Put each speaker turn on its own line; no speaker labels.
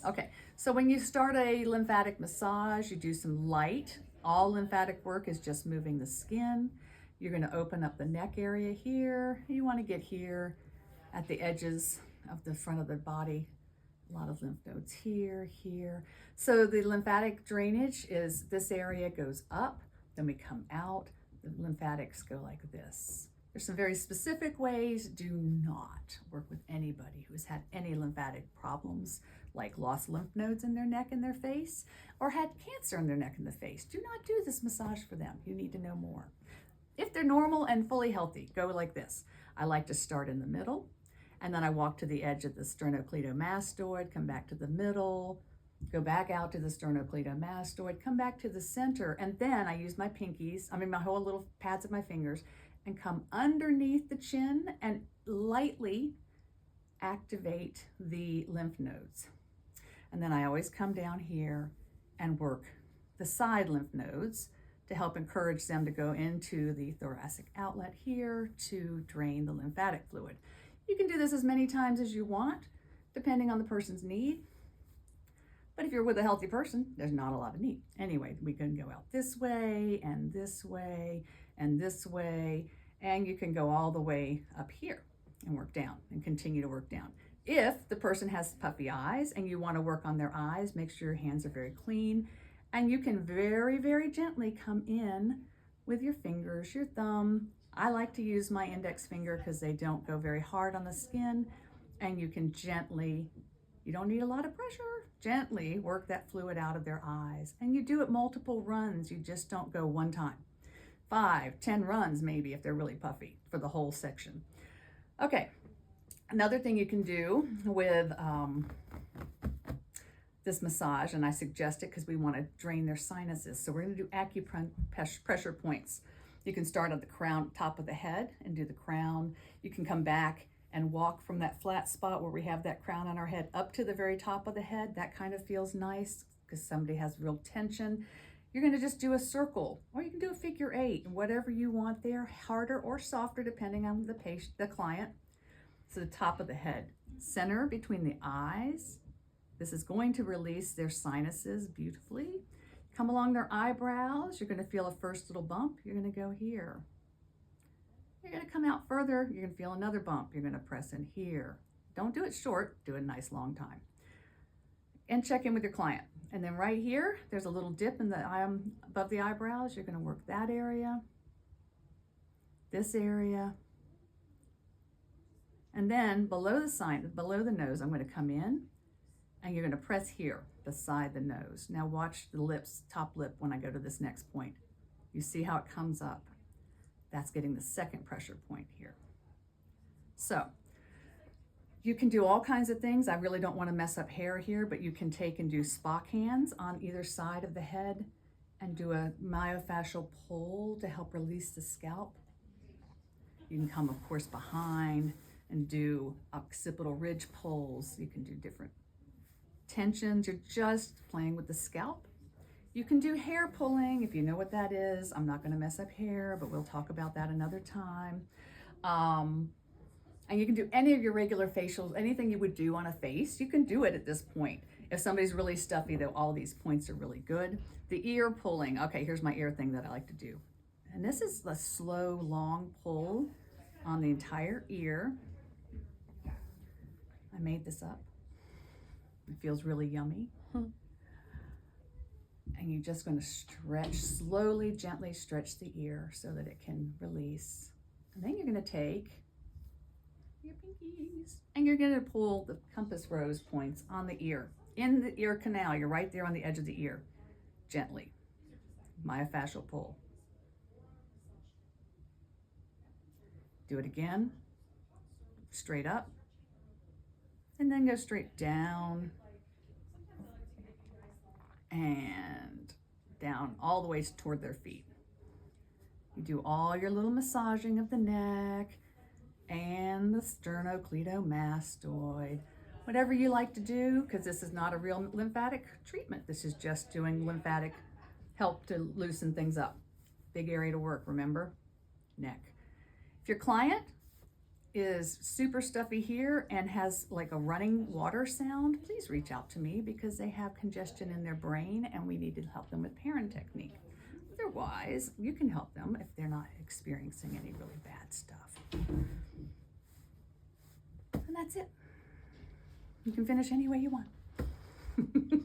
Okay, so when you start a lymphatic massage, you do some light. All lymphatic work is just moving the skin. You're going to open up the neck area here. You want to get here at the edges of the front of the body. A lot of lymph nodes here, here. So the lymphatic drainage is this area goes up, then we come out. The lymphatics go like this. There's some very specific ways. Do not work with anybody who has had any lymphatic problems, like lost lymph nodes in their neck and their face, or had cancer in their neck and the face. Do not do this massage for them. You need to know more. If they're normal and fully healthy, go like this. I like to start in the middle, and then I walk to the edge of the sternocleidomastoid, come back to the middle, go back out to the sternocleidomastoid, come back to the center, and then I use my pinkies, my whole little pads of my fingers, and come underneath the chin and lightly activate the lymph nodes. And then I always come down here and work the side lymph nodes to help encourage them to go into the thoracic outlet here to drain the lymphatic fluid. You can do this as many times as you want, depending on the person's need. But if you're with a healthy person, there's not a lot of need. Anyway, we can go out this way and this way and this way, and you can go all the way up here and work down and continue to work down. If the person has puffy eyes and you want to work on their eyes, make sure your hands are very clean, and you can very, very gently come in with your fingers, your thumb. I like to use my index finger because they don't go very hard on the skin, and you can gently, you don't need a lot of pressure, gently work that fluid out of their eyes. And you do it multiple runs, you just don't go one time. 5, 10 runs maybe if they're really puffy for the whole section. Okay, another thing you can do with this massage, and I suggest it because we want to drain their sinuses. So we're going to do acupressure points. You can start at the crown, top of the head, and do the crown. You can come back and walk from that flat spot where we have that crown on our head up to the very top of the head. That kind of feels nice because somebody has real tension. You're going to just do a circle, or you can do a figure 8, whatever you want there, harder or softer depending on the patient, the client. So the top of the head, center between the eyes. This is going to release their sinuses beautifully. Come along their eyebrows. You're going to feel a first little bump. You're going to go here. You're going to come out further. You're going to feel another bump. You're going to press in here. Don't do it short. Do a nice long time. And check in with your client. And then right here, there's a little dip in the above the eyebrows. You're going to work that area, this area. And then below the nose, I'm going to come in, and you're going to press here, beside the nose. Now watch the lips, top lip, when I go to this next point. You see how it comes up? That's getting the second pressure point here. So you can do all kinds of things. I really don't want to mess up hair here, but you can take and do Spock hands on either side of the head and do a myofascial pull to help release the scalp. You can come, of course, behind and do occipital ridge pulls. You can do different tensions. You're just playing with the scalp. You can do hair pulling if you know what that is. I'm not going to mess up hair, but we'll talk about that another time. And you can do any of your regular facials, anything you would do on a face, you can do it at this point. If somebody's really stuffy, though, all these points are really good. The ear pulling. Okay, here's my ear thing that I like to do. And this is a slow, long pull on the entire ear. I made this up. It feels really yummy. And you're just going to stretch, slowly, gently stretch the ear so that it can release. And then you're going to take your pinkies and you're going to pull the compass rose points on the ear, in the ear canal. You're right there on the edge of the ear. Gently. Myofascial pull. Do it again. Straight up. And then go straight down and down all the way toward their feet. You do all your little massaging of the neck and the sternocleidomastoid, whatever you like to do, because this is not a real lymphatic treatment. This is just doing lymphatic help to loosen things up. Big area to work, remember? Neck. If your client is super stuffy here and has like a running water sound, please reach out to me because they have congestion in their brain and we need to help them with parent technique. Otherwise, you can help them if they're not experiencing any really bad stuff. And that's it. You can finish any way you want.